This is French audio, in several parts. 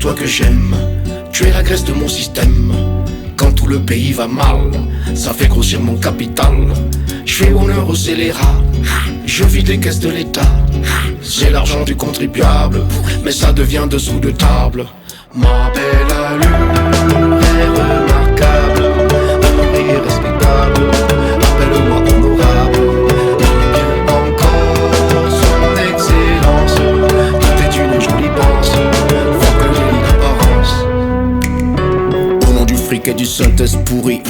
toi que j'aime. Tu es la graisse de mon système. Quand tout le pays va mal, ça fait grossir mon capital. Je fais honneur aux scélérats, je vide les caisses de l'État. C'est l'argent du contribuable, mais ça devient dessous de table. Ma belle allure est remarquable, honorée et respectable. Appelle-moi honorable, encore son excellence. Tout est une jolie pense, faut que j'ai l'apparence. Au nom du fric et du synthèse pourri,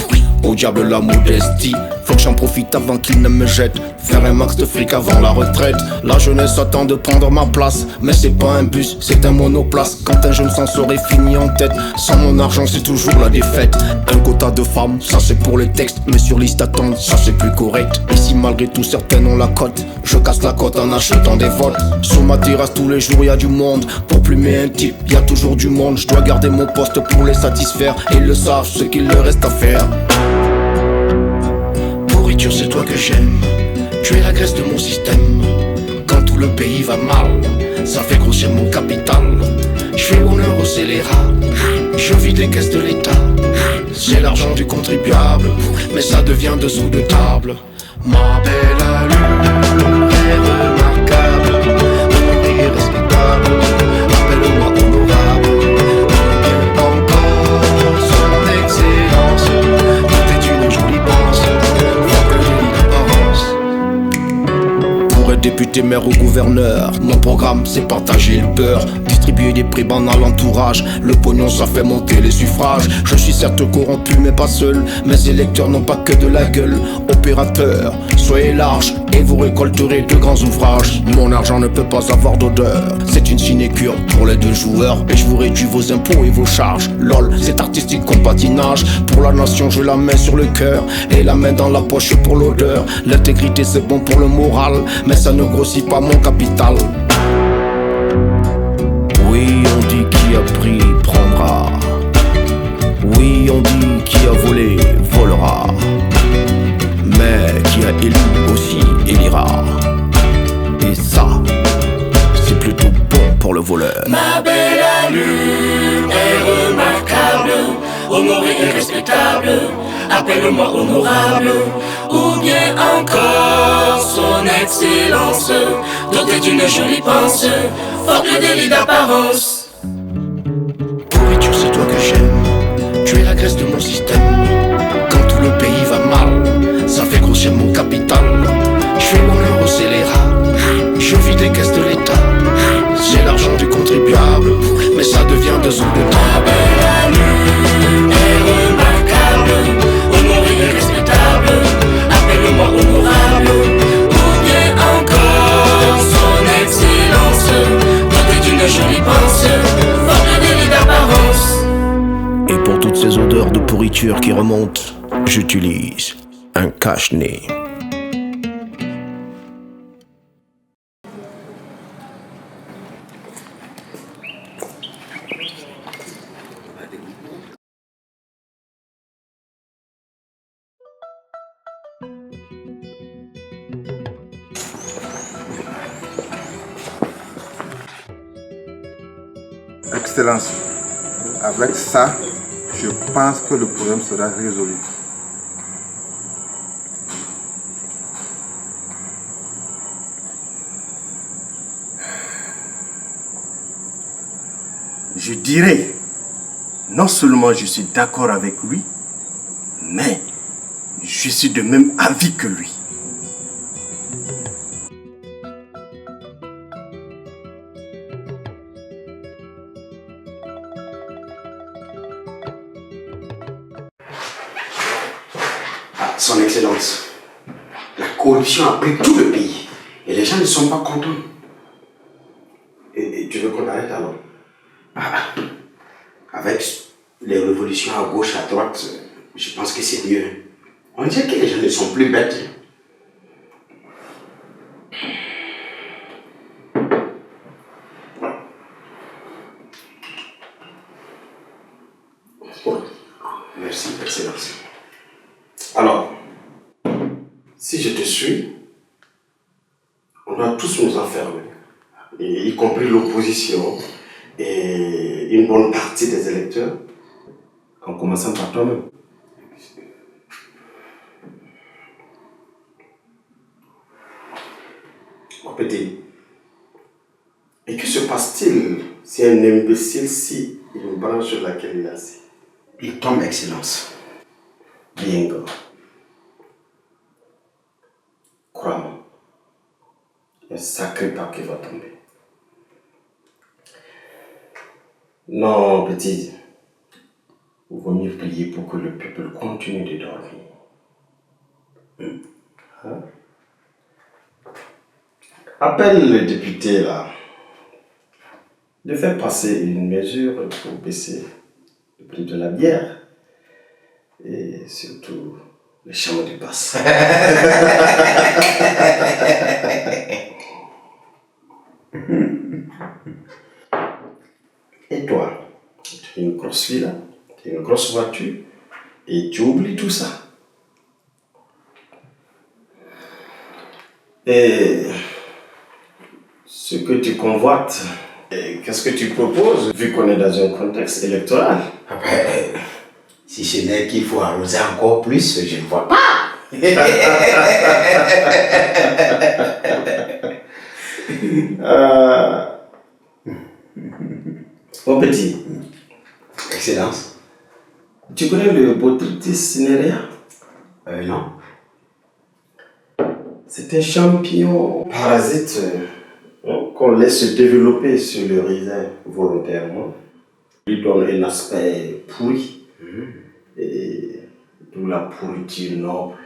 au diable la modestie. Faut que j'en profite avant qu'il ne me jette. Faire un max de fric avant la retraite. La jeunesse attend de prendre ma place, mais c'est pas un bus, c'est un monoplace. Quand un jeune s'en serait fini en tête, sans mon argent c'est toujours la défaite. Un quota de femmes, ça c'est pour les textes, mais sur liste attente, ça c'est plus correct. Ici malgré tout certains ont la cote, je casse la cote en achetant des votes. Sur ma terrasse tous les jours y a du monde, pour plumer un type y a toujours du monde. Je dois garder mon poste pour les satisfaire, et ils le savent ce qu'il leur reste à faire. Pourriture c'est toi que j'aime, tu es la graisse de mon système. Quand tout le pays va mal, ça fait grossir mon capital. Je fais honneur aux scélérats, je vide les caisses de l'État. C'est l'argent du contribuable, mais ça devient dessous de table. Ma belle allure est remarquable, honorée et respectable. Appelle-moi honorable, encore son excellence. Tout est une jolie pense, faut que j'ai l'apparence. Pour être député, maire ou gouverneur, mon programme c'est partager le beurre, distribuer des primes à l'entourage. Le pognon ça fait monter les suffrages. Je suis certes corrompu mais pas seul, mes électeurs n'ont pas que de la gueule. Opérateur, soyez large et vous récolterez de grands ouvrages. Mon argent ne peut pas avoir d'odeur, c'est une sinécure pour les deux joueurs. Et je vous réduis vos impôts et vos charges. Lol, c'est artistique comme patinage. Pour la nation je la main sur le cœur et la main dans la poche pour l'odeur. L'intégrité c'est bon pour le moral, mais ça ne grossit pas mon capital. Oui, on dit qui a pris prendra. Oui, on dit qui a volé volera. Mais qui a élu aussi élira. Et ça, c'est plutôt bon pour le voleur. Ma belle allure est remarquable, honorée et respectable. Appelle-moi honorable, ou bien encore son excellence. Dotée d'une jolie pensée, forte de délit d'apparence. Pourriture c'est toi que j'aime, tu es la graisse de mon système. Quand tout le pays va mal, ça fait grossir mon capital. Je fais honneur aux scélérats, je vide les caisses de l'État. C'est l'argent du contribuable, mais ça devient dessous de table. Est remarquable, honorée et respectable. Appelle-moi honorable, ou bien encore son excellence. Dotée d'une jolie pensée, forte de délit d'apparence. Et pour toutes ces odeurs de pourriture qui remontent, j'utilise un cache-nez. Excellence, avec ça, je pense que le problème sera résolu. Je dirais, non seulement je suis d'accord avec lui, mais je suis de même avis que lui. Son Excellence, la corruption a pris tout le pays et les gens ne sont pas contents. Et tu veux qu'on arrête alors? Avec les révolutions à gauche, à droite, je pense que c'est mieux. On dirait que les gens ne sont plus bêtes. Bon. Merci, Excellence. Alors, si je te suis, on doit tous nous enfermer, y compris l'opposition, et une bonne partie des électeurs, en commençant par toi-même. Mon petit, et que se passe-t-il si un imbécile scie une branche sur laquelle il est assis? Il tombe, Excellence. Bien grand. Crois-moi, un sacré paquet va tomber. Non, petit, il vaut mieux prier pour que le peuple continue de dormir. Hein? Appelle le député là de faire passer une mesure pour baisser le prix de la bière et surtout les chambres de passe. Et toi, tu as une grosse villa, tu as une grosse voiture et tu oublies tout ça. Et ce que tu convoites, qu'est-ce que tu proposes vu qu'on est dans un contexte électoral? Ah ben, si ce n'est qu'il faut arroser encore plus, je ne vois pas. Mon petit, Excellence. tu connais le Botrytis cinerea? Non. C'est un champignon parasite qu'on laisse se développer sur le raisin volontairement. Il lui donne un aspect pourri. Et d'où la pourriture noble.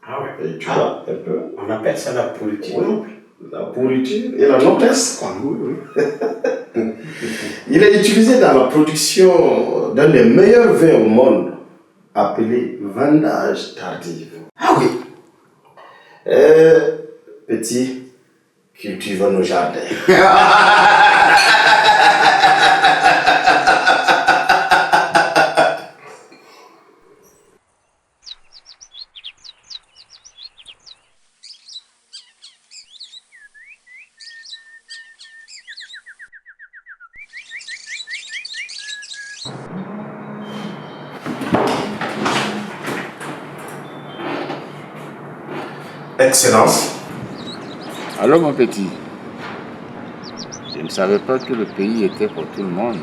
Ah ouais. Et tu vois un peu. On appelle ça la pourriture. Oui, la pourriture et la noblesse. Oui, oui. Il est utilisé dans la production d'un des meilleurs vins au monde, appelé vendage tardif. Ah oui. Petit, cultive nos jardins. Excellence. Alors mon petit, je ne savais pas que le pays était pour tout le monde.